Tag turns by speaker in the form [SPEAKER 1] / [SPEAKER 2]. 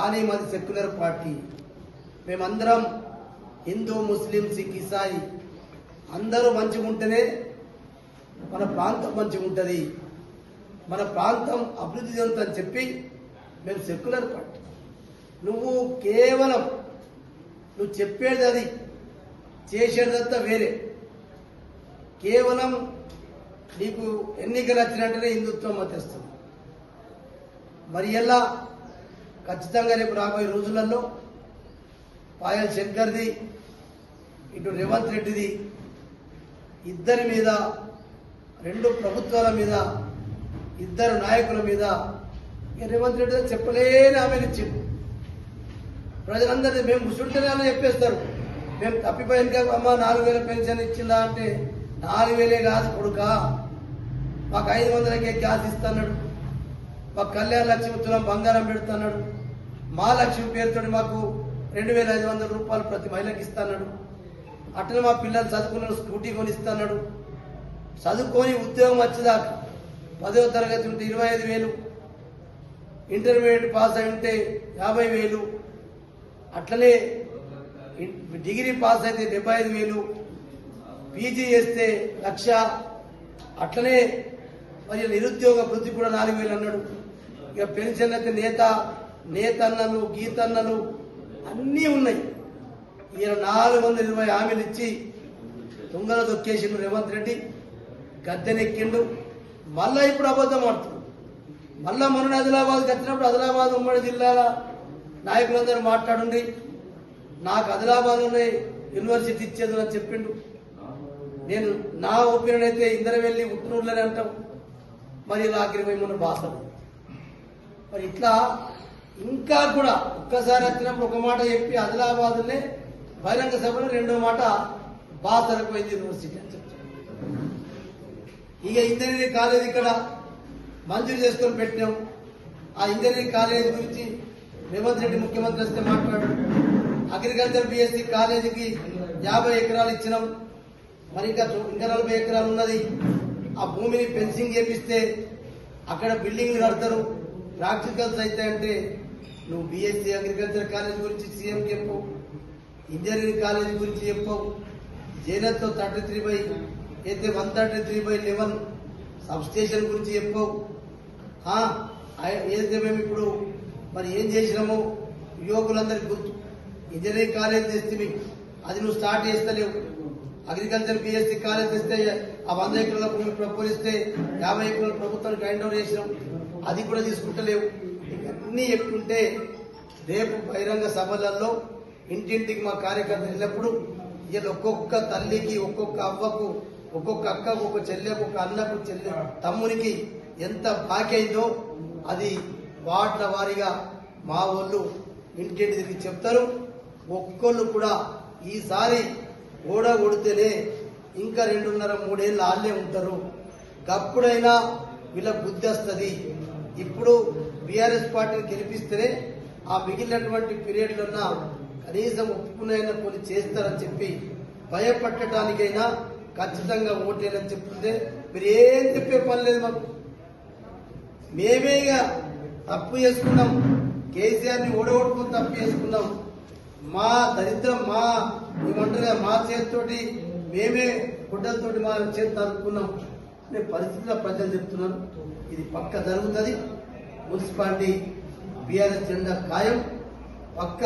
[SPEAKER 1] కానీ మాది secular party. మేమందరం హిందూ, ముస్లిం, సిక్, ఇసాయి అందరూ మంచిగా ఉంటేనే మన ప్రాంతం మంచిగా ఉంటుంది, మన ప్రాంతం అభివృద్ధి చెందుతుందని చెప్పి మేము సెక్యులర్ పార్టీ. నువ్వు కేవలం నువ్వు చెప్పేది అది, చేసేదంతా వేరే. కేవలం నీకు ఎన్నికలు వచ్చినట్టునే హిందుత్వం మతేస్తుంది. మరి ఎలా ఖచ్చితంగా రేపు రాబోయే రోజులలో పాయల్ శంకర్ది, ఇటు రేవంత్ రెడ్డిది, ఇద్దరి మీద, రెండు ప్రభుత్వాల మీద, ఇద్దరు నాయకుల మీద రేవంత్ రెడ్డి చెప్పలేని ఆమెను ఇచ్చిండు. ప్రజలందరినీ మేము ముసుంటేనే చెప్పేస్తారు, మేము తప్పిపోయాక అమ్మ 4,000 పెన్షన్ ఇచ్చిందా అంటే 4,000 కాదు కొడుకా, మాకు 500కే గ్యాస్ ఇస్తున్నాడు, మాకు కళ్యాణ లక్ష్మి తులం బంగారం పెడుతున్నాడు, మా లక్ష్మి పేరుతో మాకు 2,500 రూపాయలు ప్రతి మహిళకి ఇస్తున్నాడు, అట్లా మా పిల్లలు చదువుకున్న స్కూటీ కొనిస్తున్నాడు, చదువుకొని ఉద్యోగం వచ్చేదాకా 10వ తరగతి ఉంటే 25,000, ఇంటర్మీడియట్ పాస్ అయి ఉంటే 50,000, అట్లనే డిగ్రీ పాస్ అయితే 75,000, పీజీ చేస్తే 1,00,000, అట్లనే మరి నిరుద్యోగ వృత్తి కూడా 4,000 అన్నాడు. ఇక పెన్షన్ అయితే నేతన్నలు, గీతన్నలు అన్నీ ఉన్నాయి. ఈయన 420 హామీలు ఇచ్చి తుంగల దొక్కేసిండు రేవంత్ రెడ్డి, గద్దెనెక్కిండు. మళ్ళా ఇప్పుడు అబద్ధం ఆడుతుంది. మళ్ళా మొన్న ఆదిలాబాద్కి వచ్చినప్పుడు ఆదిలాబాద్ ఉమ్మడి జిల్లాల నాయకులందరూ మాట్లాడుండి నాకు ఆదిలాబాద్లోనే యూనివర్సిటీ ఇచ్చేది అని చెప్పిండు. నేను నా ఒపీనియన్ అయితే ఇందరవెల్లి ఉట్నూరులోనే అంటాం, మరి ఇలా ఆఖరి మొన్న బాసలు. మరి ఇట్లా ఇంకా కూడా ఒక్కసారి వచ్చినప్పుడు ఒక మాట చెప్పి ఆదిలాబాద్లోనే బహిరంగ సభలో రెండో మాట బాసలకు పోయింది యూనివర్సిటీ అని చెప్తాను. ఇక ఇంజనీరింగ్ కాలేజ్ ఇక్కడ మంజూరు చేసుకొని పెట్టినాం. ఆ ఇంజనీరింగ్ కాలేజ్ గురించి రేవంత్ రెడ్డి ముఖ్యమంత్రి వస్తే మాట్లాడు. అగ్రికల్చర్ బిఎస్సి కాలేజీకి 50 ఎకరాలు ఇచ్చినాం. మరి ఇంకా 40 ఎకరాలు ఉన్నది. ఆ భూమిని ఫెన్సింగ్ చేపిస్తే అక్కడ బిల్డింగ్లు కడతారు, ప్రాక్టికల్స్ అవుతాయంటే నువ్వు బిఎస్సి అగ్రికల్చర్ కాలేజ్ గురించి సీఎం చెప్పవు, ఇంజనీరింగ్ కాలేజ్ గురించి చెప్పవు, జేనత్తో 133/11 సబ్స్టేషన్ గురించి చెప్పవు. ఏదైతే మేము ఇప్పుడు మరి ఏం చేసినామో యువకులందరికీ గుర్తు. ఇంజనీరింగ్ కాలేజ్ తెస్తే అది నువ్వు స్టార్ట్ చేస్తలేవు. అగ్రికల్చర్ బిఎస్సి కాలేజ్ తెస్తే ఆ 100 ఎకరాల భూమి ప్రపోలిస్తే 50 ఎకరాల ప్రభుత్వానికి హ్యాండ్ ఓవర్ చేసినాం, అది కూడా తీసుకుంటలేవు. ఇవన్నీ చెప్తుంటే రేపు బహిరంగ సభలలో ఇంటింటికి మా కార్యకర్తలు వెళ్ళినప్పుడు ఇలా ఒక్కొక్క తల్లికి, ఒక్కొక్క అవ్వకు, ఒక్కొక్క అక్కకు, ఒక చెల్లెకు, ఒక అన్నకు, తమ్మునికి ఎంత బాకీ అయిందో అది వాట్ల వారీగా మా వాళ్ళు ఇంటింటి తిరిగి చెప్తారు. ఒక్కొళ్ళు కూడా ఈసారి ఓడగొడితేనే ఇంకా 2.5-3 ఏళ్ళు ఆళ్లే ఉంటారు. అప్పుడైనా వీళ్ళ బుద్ధి వస్తుంది. ఇప్పుడు బీఆర్ఎస్ పార్టీని గెలిపిస్తేనే ఆ మిగిలినటువంటి పీరియడ్లన్నా కనీసం ఒప్పుకునైనా కొన్ని చేస్తారని చెప్పి భయపట్టడానికైనా ఖచ్చితంగా ఓటేనని చెప్తుంటే మీరు ఏం చెప్పే పని లేదు మాకు. మేమే ఇక తప్పు చేసుకున్నాం, కేసీఆర్ని ఓడగొట్టుకుని తప్పు చేసుకున్నాం. మా దరిద్రం ఏమంటారు మా చేతితోటి మేమే గుడ్డలతోటి మా చేతి తరుపుకున్నాం అనే పరిస్థితిలో ప్రజలు చెప్తున్నారు. ఇది పక్క జరుగుతుంది. మున్సిపాలిటీ బీఆర్ఎస్ జెండా ఖాయం పక్క.